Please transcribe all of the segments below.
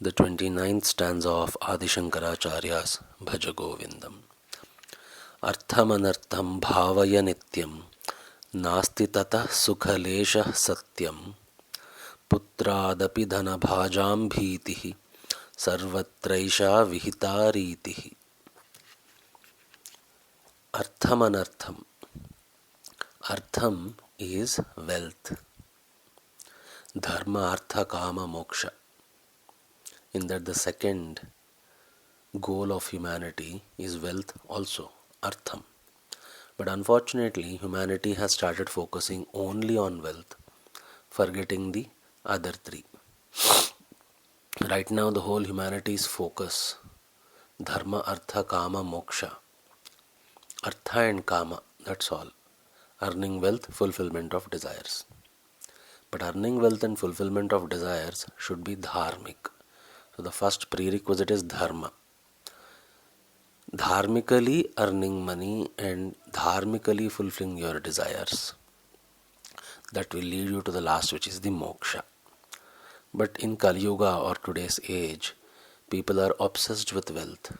The 29th stanza of Adi Shankaracharya's Bhajagovindam. Arthamanartham bhavaya nityam nasti tata sukhalesha satyam putradapi dhanabhajam bhitihi sarvatraisha vihitaritihi. Arthamanartham. Artham is wealth. Dharma, artha, kama, moksha. In that the second goal of humanity is wealth also, artham. But unfortunately, humanity has started focusing only on wealth, forgetting the other three. Right now, the whole humanity's focus, dharma, artha, kama, moksha. Artha and kama, that's all. Earning wealth, fulfillment of desires. But earning wealth and fulfillment of desires should be dharmic. So the first prerequisite is dharma. Dharmically earning money and dharmically fulfilling your desires. That will lead you to the last, which is the moksha. But in Kali Yuga or today's age, people are obsessed with wealth.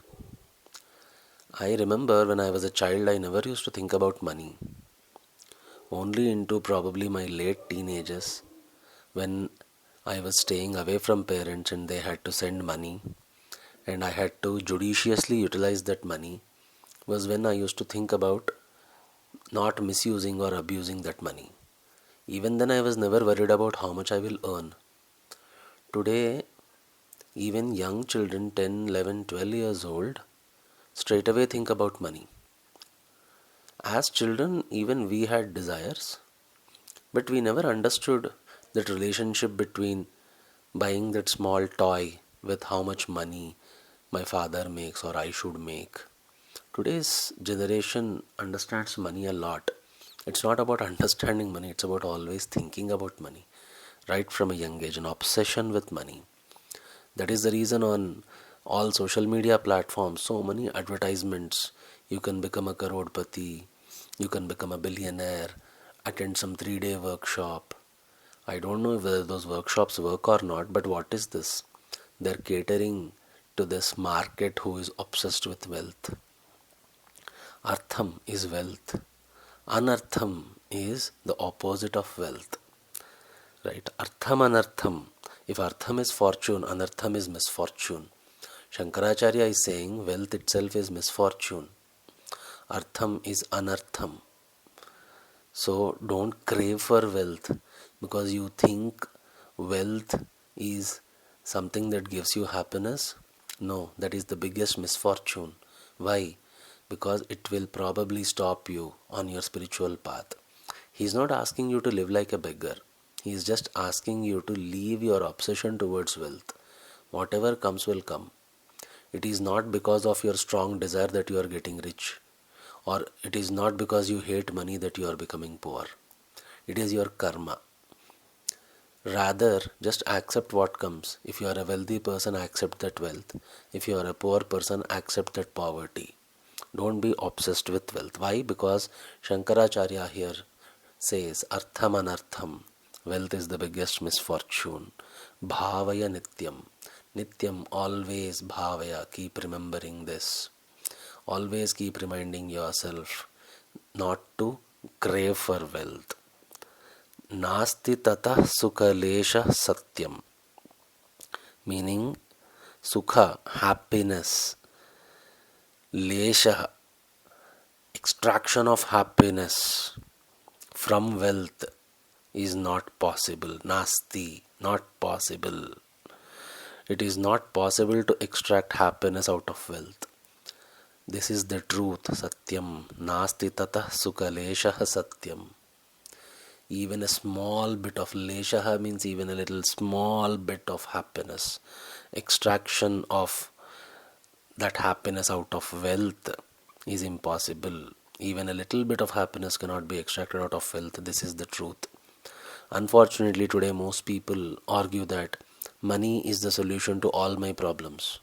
I remember when I was a child, I never used to think about money. Only into probably my late teenagers, when I was staying away from parents and they had to send money and I had to judiciously utilize that money, was when I used to think about not misusing or abusing that money. Even then I was never worried about how much I will earn. Today, even young children, 10, 11, 12 years old, straight away think about money. As children, even we had desires, but we never understood that relationship between buying that small toy with how much money my father makes or I should make. Today's generation understands money a lot. It's not about understanding money, it's about always thinking about money. Right from a young age, an obsession with money. That is the reason on all social media platforms, so many advertisements. You can become a crorepati, you can become a billionaire, attend some 3-day workshop. I don't know whether those workshops work or not, but what is this? They're catering to this market who is obsessed with wealth. Artham is wealth. Anartham is the opposite of wealth. Right? Artham, anartham. If artham is fortune, anartham is misfortune. Shankaracharya is saying wealth itself is misfortune. Artham is anartham. So don't crave for wealth because you think wealth is something that gives you happiness. No, that is the biggest misfortune. Why? Because it will probably stop you on your spiritual path. He is not asking you to live like a beggar. He is just asking you to leave your obsession towards wealth. Whatever comes will come. It is not because of your strong desire that you are getting rich. Or it is not because you hate money that you are becoming poor. It is your karma. Rather, just accept what comes. If you are a wealthy person, accept that wealth. If you are a poor person, accept that poverty. Don't be obsessed with wealth. Why? Because Shankaracharya here says, Artham anartham. Wealth is the biggest misfortune. Bhavaya nityam. Nityam, always bhavaya. Keep remembering this. Always keep reminding yourself not to crave for wealth. Nasti tata sukhalesha satyam. Meaning, sukha, happiness. Lesha, extraction of happiness from wealth is not possible. Nasti, not possible. It is not possible to extract happiness out of wealth. This is the truth, satyam. Nasti tata sukhalesha satyam. Even a small bit of leshaha means even a little small bit of happiness. Extraction of that happiness out of wealth is impossible. Even a little bit of happiness cannot be extracted out of wealth. This is the truth. Unfortunately, today most people argue that money is the solution to all my problems.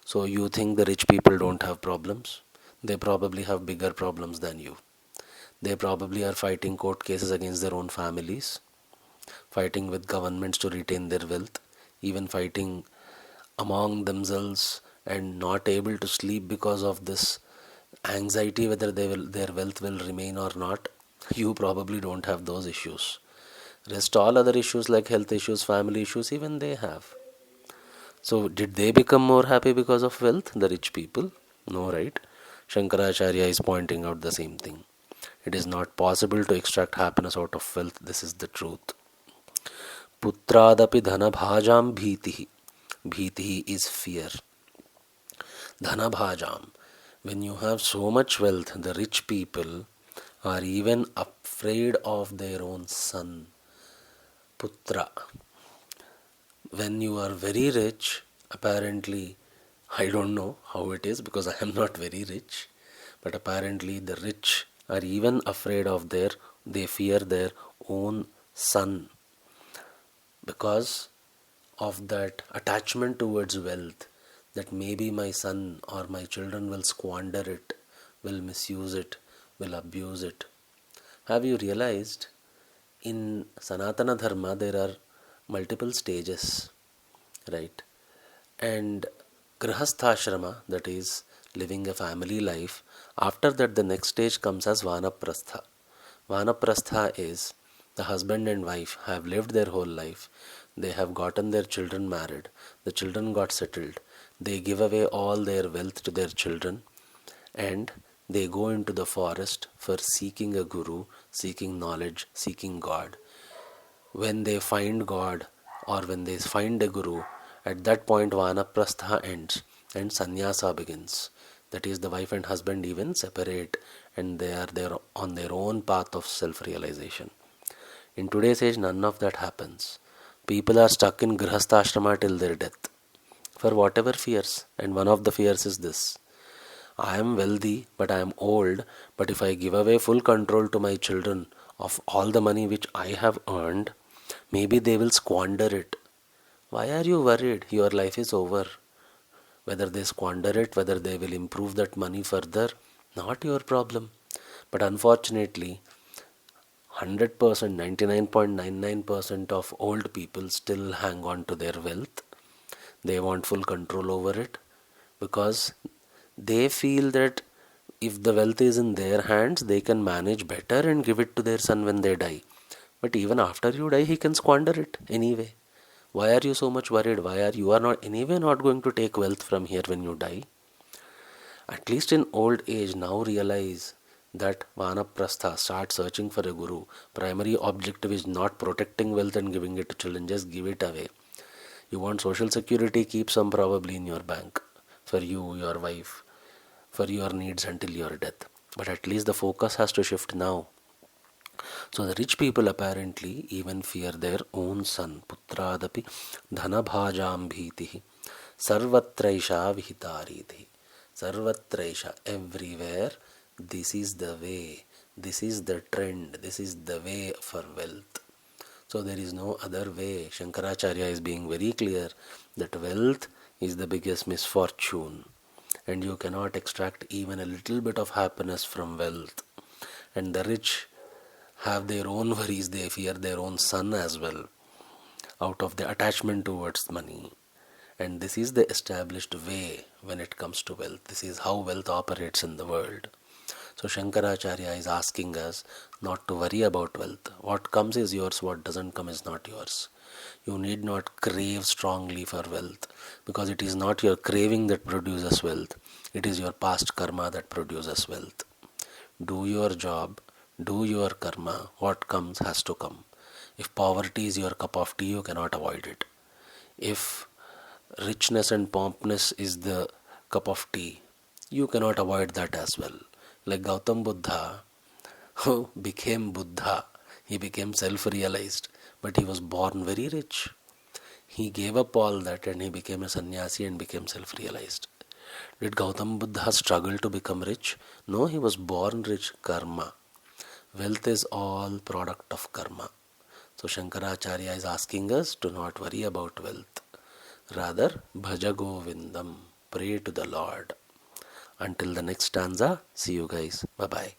So you think the rich people don't have problems? They probably have bigger problems than you. They probably are fighting court cases against their own families, fighting with governments to retain their wealth, even fighting among themselves and not able to sleep because of this anxiety whether their wealth will remain or not, you probably don't have those issues. Rest all other issues like health issues, family issues, even they have. So did they become more happy because of wealth, the rich people? No, right? Shankaracharya is pointing out the same thing. It is not possible to extract happiness out of wealth. This is the truth. Putradapi dhanabhajam bhitihi. Bhitihi is fear. Dhanabhajam. When you have so much wealth, the rich people are even afraid of their own son. Putra. When you are very rich, apparently, I don't know how it is because I am not very rich, but apparently the rich are even afraid of they fear their own son because of that attachment towards wealth, that maybe my son or my children will squander it, will misuse it, will abuse it. Have you realized in Sanatana Dharma there are multiple stages, right? And Grihasthashrama, that is living a family life, after that the next stage comes as Vanaprastha. Vanaprastha is the husband and wife have lived their whole life, they have gotten their children married, the children got settled, they give away all their wealth to their children, and they go into the forest for seeking a guru, seeking knowledge, seeking God. When they find God or when they find a guru, at that point Vanaprastha ends and Sannyasa begins. That is, the wife and husband even separate and they are there on their own path of self-realization. In today's age, none of that happens. People are stuck in Grihastha till their death for whatever fears, and one of the fears is this: I am wealthy but I am old, but if I give away full control to my children of all the money which I have earned, maybe they will squander it. Why are you worried? Your life is over. Whether they squander it, whether they will improve that money further, not your problem. But unfortunately, 100%, 99.99% of old people still hang on to their wealth. They want full control over it because they feel that if the wealth is in their hands, they can manage better and give it to their son when they die. But even after you die, he can squander it anyway. Why are you so much worried? You are not anyway not going to take wealth from here when you die? At least in old age, now realize that Vanaprastha, start searching for a guru. Primary objective is not protecting wealth and giving it to children, just give it away. You want social security, keep some probably in your bank for you, your wife, for your needs until your death. But at least the focus has to shift now. So the rich people apparently even fear their own son. Putradapi dhanabhajam bhitihi sarvatraisha vihitaridhi. Sarvatraisha, everywhere. This is the way. This is the trend. This is the way for wealth. So there is no other way. Shankaracharya is being very clear that wealth is the biggest misfortune. And you cannot extract even a little bit of happiness from wealth. And the rich have their own worries, they fear their own son as well, out of the attachment towards money. And this is the established way when it comes to wealth. This is how wealth operates in the world. So Shankaracharya is asking us not to worry about wealth. What comes is yours, what doesn't come is not yours. You need not crave strongly for wealth, because it is not your craving that produces wealth. It is your past karma that produces wealth. Do your job, do your karma, what comes has to come. If poverty is your cup of tea, you cannot avoid it. If richness and pompness is the cup of tea, you cannot avoid that as well. Like Gautam Buddha, who became Buddha, he became self-realized, but he was born very rich. He gave up all that and he became a sannyasi and became self-realized. Did Gautam Buddha struggle to become rich? No, he was born rich. Karma. Wealth is all product of karma. So Shankaracharya is asking us to not worry about wealth. Rather, Bhajagovindam, pray to the Lord. Until the next stanza, see you guys. Bye-bye.